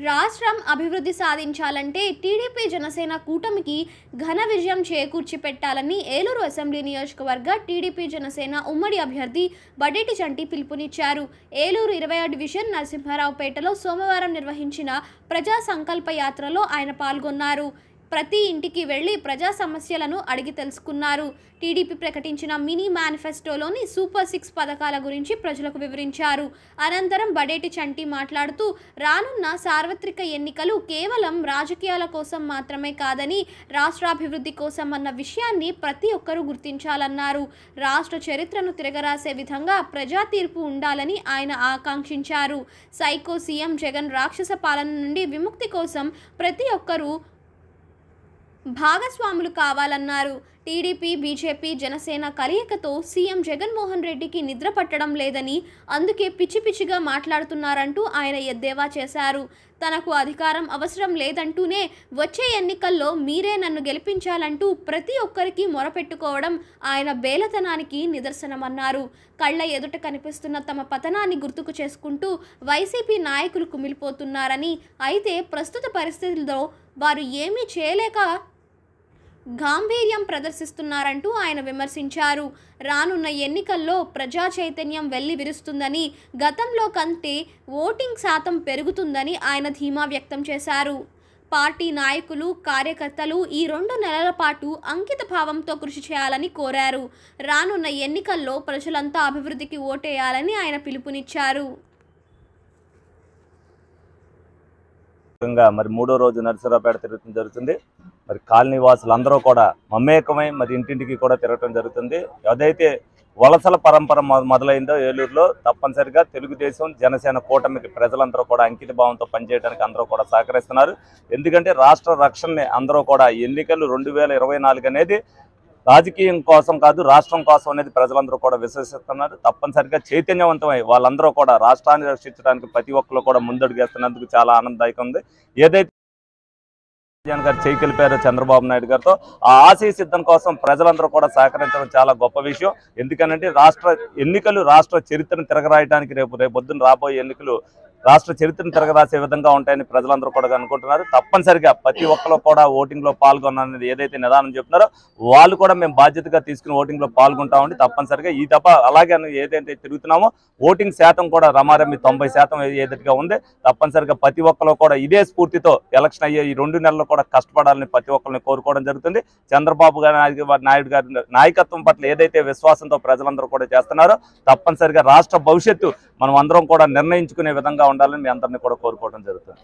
రాష్ట్రం అభివృద్ధి సాధించాలంటే టీడీపీ జనసేన కూటమికి ఘన విజయం చేకూర్చి పెట్టాలని ఏలూరు అసెంబ్లీ నియోజకవర్గ టీడీపీ జనసేన ఉమ్మడి అభ్యర్థి బడేటి చంటి పిలుపునిచ్చారు. ఏలూరు 20వ డివిజన్ నరసింహారావుపేటలో సోమవారం నిర్వహించిన ప్రజా సంకల్ప యాత్రలో ఆయన పాల్గొన్నారు. ప్రతి ఇంటికి వెళ్లి ప్రజా సమస్యలను అడిగి తెలుసుకున్నారు. టీడీపీ ప్రకటించిన మినీ మేనిఫెస్టోలోని సూపర్ 6 పథకాల గురించి ప్రజలకు వివరించారు. అనంతరం బడేటి చంటి మాట్లాడుతూ రానున్న సార్వత్రిక ఎన్నికలు కేవలం రాజకీయాల కోసం మాత్రమే కాదని రాష్ట్రాభివృద్ధి కోసం అన్న విషయాన్ని ప్రతి ఒక్కరూ గుర్తించాలన్నారు. రాష్ట్ర చరిత్రను తిరగరాసే విధంగా ప్రజా తీర్పు ఉండాలని ఆయన ఆకాంక్షించారు. సైకో సీఎం జగన్ రాక్షస పాలన నుండి విముక్తి కోసం ప్రతి ఒక్కరూ భాగస్వాములు కావాలన్నారు. టీడీపీ, బీజేపీ, జనసేన కలయికతో సీఎం జగన్మోహన్ రెడ్డికి నిద్ర పట్టడం లేదని, అందుకే పిచ్చి పిచ్చిగా మాట్లాడుతున్నారంటూ ఆయన ఎద్దేవా చేశారు. తనకు అధికారం అవసరం లేదంటూనే వచ్చే ఎన్నికల్లో మీరే నన్ను గెలిపించాలంటూ ప్రతి ఒక్కరికి మొరపెట్టుకోవడం ఆయన బేలతనానికి నిదర్శనమన్నారు. కళ్ల ఎదుట కనిపిస్తున్న తమ పతనాన్ని గుర్తుకు చేసుకుంటూ వైసీపీ నాయకులు కుమిలిపోతున్నారని, అయితే ప్రస్తుత పరిస్థితుల్లో వారు ఏమీ చేయలేక గాంభీర్యం ప్రదర్శిస్తున్నారంటూ ఆయన విమర్శించారు. రానున్న ఎన్నికల్లో ప్రజా చైతన్యం వెళ్లి విరుస్తుందని, గతంలో కంటే ఓటింగ్ శాతం పెరుగుతుందని ఆయన ధీమా వ్యక్తం చేశారు. పార్టీ నాయకులు, కార్యకర్తలు ఈ 2 నెలల పాటు అంకిత భావంతో కృషి చేయాలని కోరారు. రానున్న ఎన్నికల్లో ప్రజలంతా అభివృద్ధికి ఓటేయాలని ఆయన పిలుపునిచ్చారు. మరి 3వ రోజు నరసింహారావుపేట తిరగడం జరుగుతుంది. మరి కాలనీ వాసులందరూ కూడా మమేకమై మరి ఇంటింటికి కూడా తిరగడం జరుగుతుంది. ఏదైతే వలసల పరంపర మొదలైందో ఏలూరులో, తప్పనిసరిగా తెలుగుదేశం జనసేన కూటమికి ప్రజలందరూ కూడా అంకిత భావంతో పనిచేయడానికి అందరూ కూడా సహకరిస్తున్నారు. ఎందుకంటే రాష్ట్ర రక్షణని అందరూ కూడా ఎన్నికలు 2024 అనేది రాజకీయం కోసం కాదు, రాష్ట్రం కోసం అనేది ప్రజలందరూ కూడా విశ్వసిస్తున్నారు. తప్పనిసరిగా చైతన్యవంతమై వాళ్ళందరూ కూడా రాష్ట్రాన్ని రక్షించడానికి ప్రతి ఒక్కరు కూడా ముందడుగేస్తున్నందుకు చాలా ఆనందదాయకం ఉంది. ఏదైతే జగన్ గారు చేయగలిపారు చంద్రబాబు నాయుడు గారితో, ఆ ఆశయ సిద్ధం కోసం ప్రజలందరూ కూడా సహకరించడం చాలా గొప్ప విషయం. ఎందుకనంటే రాష్ట్ర ఎన్నికలు రాష్ట్ర చరిత్రను తిరగరాయడానికి రేపొద్దున రాబోయే ఎన్నికలు రాష్ట్ర చరిత్రను తిరగరాసే విధంగా ఉంటాయని ప్రజలందరూ కూడా అనుకుంటున్నారు. తప్పనిసరిగా ప్రతి ఒక్కరు కూడా ఓటింగ్లో పాల్గొనాలనేది ఏదైతే నిదానం చెప్తున్నారో వాళ్ళు కూడా మేము బాధ్యతగా తీసుకుని ఓటింగ్లో పాల్గొంటామండి. తప్పనిసరిగా ఈ తప్ప అలాగే ఏదైతే తిరుగుతున్నామో ఓటింగ్ శాతం కూడా రమారమి 90% ఏదైతే ఉంది. తప్పనిసరిగా ప్రతి ఒక్కరు కూడా ఇదే స్ఫూర్తితో ఎలక్షన్ అయ్యే ఈ 2 నెలలు కూడా కష్టపడాలని ప్రతి ఒక్కరిని కోరుకోవడం జరుగుతుంది. చంద్రబాబు నాయుడు గారి నాయకత్వం పట్ల ఏదైతే విశ్వాసంతో ప్రజలందరూ కూడా చేస్తున్నారో తప్పనిసరిగా రాష్ట్ర భవిష్యత్తు మనం అందరం కూడా నిర్ణయించుకునే విధంగా ఉండాలని మీ అందరినీ కూడా కోరుకోవడం జరుగుతుంది.